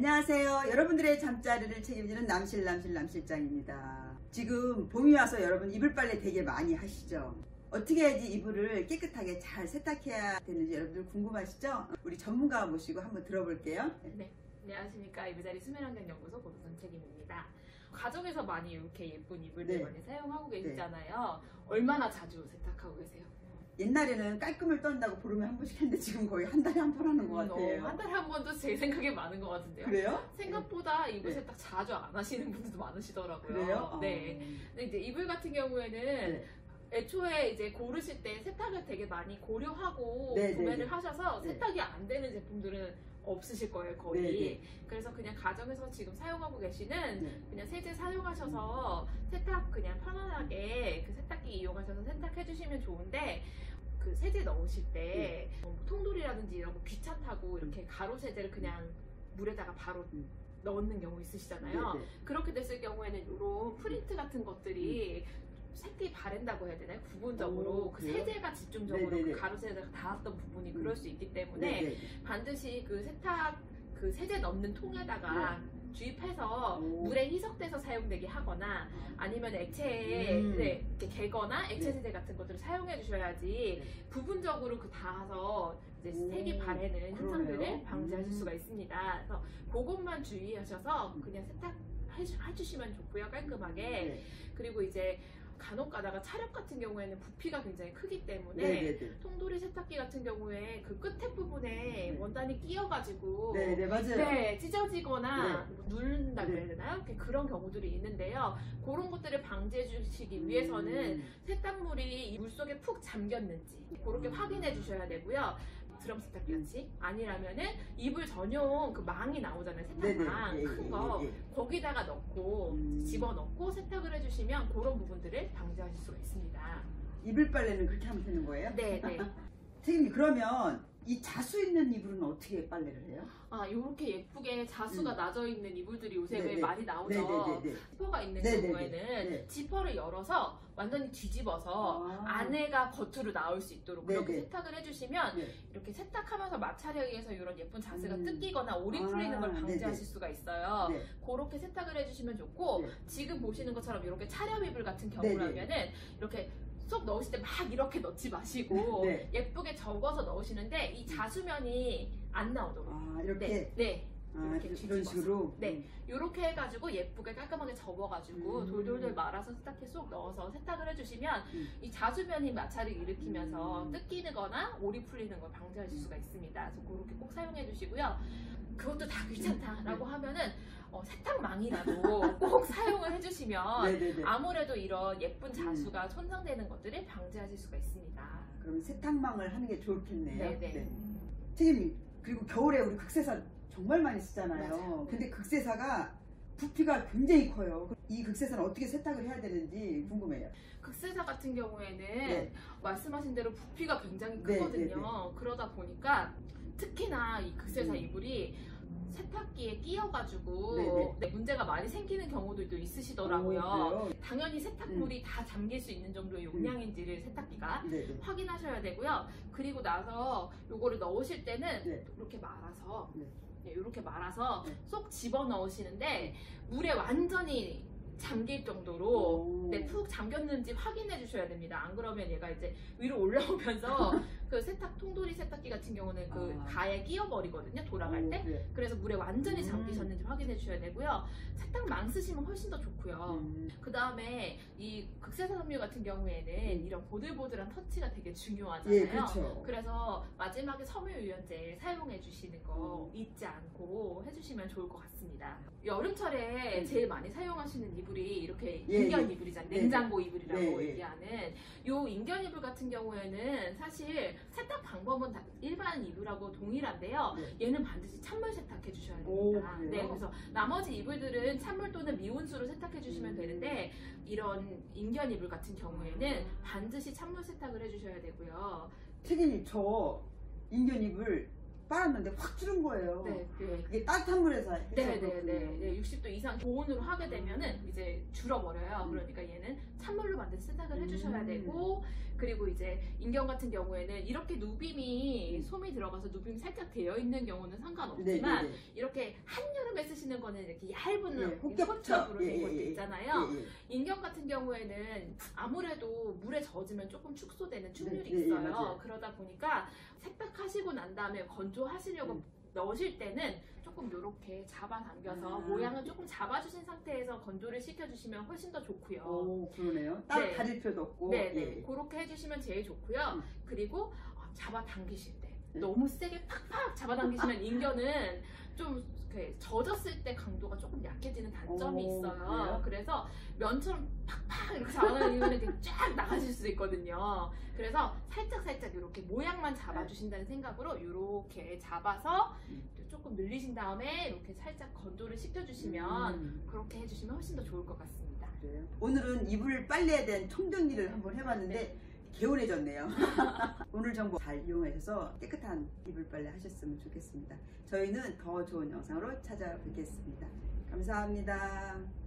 안녕하세요. 여러분들의 잠자리를 책임지는 남실장입니다. 지금 봄이 와서 여러분 이불 빨래 되게 많이 하시죠? 어떻게 해야지 이불을 깨끗하게 잘 세탁해야 되는지 여러분들 궁금하시죠? 우리 전문가 모시고 한번 들어볼게요. 네, 안녕하십니까. 이불자리 수면환경연구소 고도선 책임입니다. 가정에서 많이 이렇게 예쁜 이불들 많이 사용하고 계시잖아요. 얼마나 자주 세탁하고 계세요? 옛날에는 깔끔을 떤다고 보름에 한 번씩 했는데 지금 거의 한 달에 한 번 하는 것 같아요. 한 달에 한 번도 제 생각에 많은 것 같은데요. 그래요? 생각보다 이불 세탁 자주 안 하시는 분들도 많으시더라고요. 그래요? 네. 근데 이제 이불 같은 경우에는 애초에 이제 고르실 때 세탁을 되게 많이 고려하고 구매를 하셔서 세탁이 안 되는 제품들은 없으실 거예요, 거의. 그래서 그냥 가정에서 지금 사용하고 계시는 그냥 세제 사용하셔서 세탁 그냥 편안하게 그 세탁기 이용하셔서 세탁해 주시면 좋은데, 그 세제 넣으실 때 통돌이라든지 이런 거 귀찮다고 이렇게 가루 세제를 그냥 물에다가 바로 넣는 경우 있으시잖아요. 그렇게 됐을 경우에는 이런 프린트 같은 것들이 색이 바랜다고 해야 되나요? 부분적으로 그 세제가 집중적으로 그 가루 세제가 닿았던 부분이 그럴 수 있기 때문에 반드시 그 세탁 그 세제 넣는 통에다가 주입해서 물에 희석돼서 사용되게 하거나 아니면 액체에 이렇게 개거나 액체 세제 같은 것들을 사용해 주셔야지 부분적으로 그 닿아서 이제 색이 바래는 현상들을 방지하실 수가 있습니다. 그래서 그것만 주의하셔서 그냥 세탁 해주시면 좋고요, 깔끔하게. 그리고 이제 간혹 가다가 차력 같은 경우에는 부피가 굉장히 크기 때문에 통돌이 세탁기 같은 경우에 그 끝에 부분에 원단이 끼어가지고 맞아요. 찢어지거나 누른다 그래야 되나요? 그런 경우들이 있는데요. 그런 것들을 방지해 주시기 위해서는 세탁물이 물속에 푹 잠겼는지 그렇게 확인해 주셔야 되고요. 드럼 세탁기 같이 아니라면은 이불 전용 그 망이 나오잖아요, 세탁망 큰 거 거기다가 넣고 집어넣고 세탁을 해주시면 그런 부분들을 방지하실 수가 있습니다. 이불 빨래는 그렇게 하면 되는 거예요? 네. 선생님, 그러면 이 자수 있는 이불은 어떻게 빨래를 해요? 이렇게 예쁘게 자수가 나져 있는 이불들이 요새 왜 많이 나오죠. 지퍼가 있는 경우에는 지퍼를 열어서 완전히 뒤집어서 안에가 겉으로 나올 수 있도록 그렇게 세탁을 해주시면 이렇게 세탁하면서 마찰에 의해서 이런 예쁜 자수가 뜯기거나 오리 풀리는 걸 방지하실 수가 있어요. 그렇게 세탁을 해주시면 좋고, 지금 보시는 것처럼 이렇게 차렵 이불 같은 경우라면은 이렇게 쏙 넣으실 때 막 이렇게 넣지 마시고 예쁘게 접어서 넣으시는데 이 자수면이 안 나오도록 이렇게 이렇게 이런 식으로 이렇게 해가지고 예쁘게 깔끔하게 접어가지고 돌돌돌 말아서 세탁기에 쏙 넣어서 세탁을 해주시면 이 자수면이 마찰을 일으키면서 뜯기거나 오리 풀리는 걸 방지하실 수가 있습니다. 그래서 그렇게 꼭 사용해 주시고요. 그것도 다 귀찮다라고 하면은 세탁망이라도 꼭 사용을 해주시면 아무래도 이런 예쁜 자수가 손상되는 것들을 방지하실 수가 있습니다. 그럼 세탁망을 하는 게 좋겠네요. 선생님, 그리고 겨울에 우리 극세사 정말 많이 쓰잖아요. 근데 극세사가 부피가 굉장히 커요. 이 극세사는 어떻게 세탁을 해야 되는지 궁금해요. 극세사 같은 경우에는 말씀하신 대로 부피가 굉장히 크거든요. 그러다 보니까 특히나 이 극세사 이불이 세탁기에 끼어가지고 문제가 많이 생기는 경우들도 있으시더라고요. 당연히 세탁물이 다 잠길 수 있는 정도의 용량인지를 세탁기가 확인하셔야 되고요. 그리고 나서 요거를 넣으실 때는 이렇게 말아서 이렇게 말아서 쏙 집어 넣으시는데 물에 완전히 잠길 정도로 푹 잠겼는지 확인해 주셔야 됩니다. 안 그러면 얘가 이제 위로 올라오면서 그 통돌이 세탁기 같은 경우는 그 가에 끼어 버리거든요, 돌아갈 때. 그래서 물에 완전히 잠기셨는지 확인해 주셔야 되고요. 세탁망 쓰시면 훨씬 더 좋고요. 그 다음에 이 극세사 섬유 같은 경우에는 이런 보들보들한 터치가 되게 중요하잖아요. 그래서 마지막에 섬유유연제 사용해 주시는 거 잊지 않고 해주시면 좋을 것 같습니다. 여름철에 제일 많이 사용하시는 이불이 이렇게 인견 이불이잖아요. 냉장고 이불이라고 얘기하는 요 인견 이불 같은 경우에는 사실 세탁 방법은 다 일반 이불하고 동일한데요. 얘는 반드시 찬물 세탁해 주셔야 됩니다. 그래서 나머지 이불들은 찬물 또는 미온수로 세탁해 주시면 되는데 이런 인견 이불 같은 경우에는 반드시 찬물 세탁을 해 주셔야 되고요. 책임님, 저 인견 이불 빨았는데 확 줄은 거예요. 그게 따뜻한 물에서 해서 60도 이상 고온으로 하게 되면은 이제 줄어버려요. 그러니까 얘는 찬물로 반드시 세탁을 해주셔야 되고, 그리고 이제 인견 같은 경우에는 이렇게 누빔이 솜이 들어가서 누빔이 살짝 되어 있는 경우는 상관없지만 이렇게 한여름 여름에 쓰시는 거는 이렇게 얇은 예, 혹겹처럼 예, 된 것도 예, 예. 있잖아요. 예, 예. 인경 같은 경우에는 아무래도 물에 젖으면 조금 축소되는 축률이 네, 네, 있어요. 맞아요. 그러다 보니까 세탁하시고 난 다음에 건조하시려고 넣으실 때는 조금 이렇게 잡아당겨서 모양을 조금 잡아주신 상태에서 건조를 시켜주시면 훨씬 더 좋고요. 오, 그러네요. 따로 네. 다릴 필요도 없고. 네, 예. 그렇게 해주시면 제일 좋고요. 그리고 잡아당기실 때 네. 너무 세게 팍팍 잡아당기시면 인견은 좀 이렇게 젖었을 때 강도가 조금 약해지는 단점이 오, 있어요. 그래요? 그래서 면처럼 팍팍 이렇게 잡아당기면 이렇게 쫙 나가실 수 있거든요. 그래서 살짝 이렇게 모양만 잡아주신다는 생각으로 이렇게 잡아서 조금 늘리신 다음에 이렇게 살짝 건조를 시켜주시면 그렇게 해주시면 훨씬 더 좋을 것 같습니다. 그래요? 오늘은 이불 빨래에 대한 총정리를 한번 해봤는데 개운해졌네요. 오늘 정보 잘 이용하셔서 깨끗한 이불 빨래 하셨으면 좋겠습니다. 저희는 더 좋은 영상으로 찾아뵙겠습니다. 감사합니다.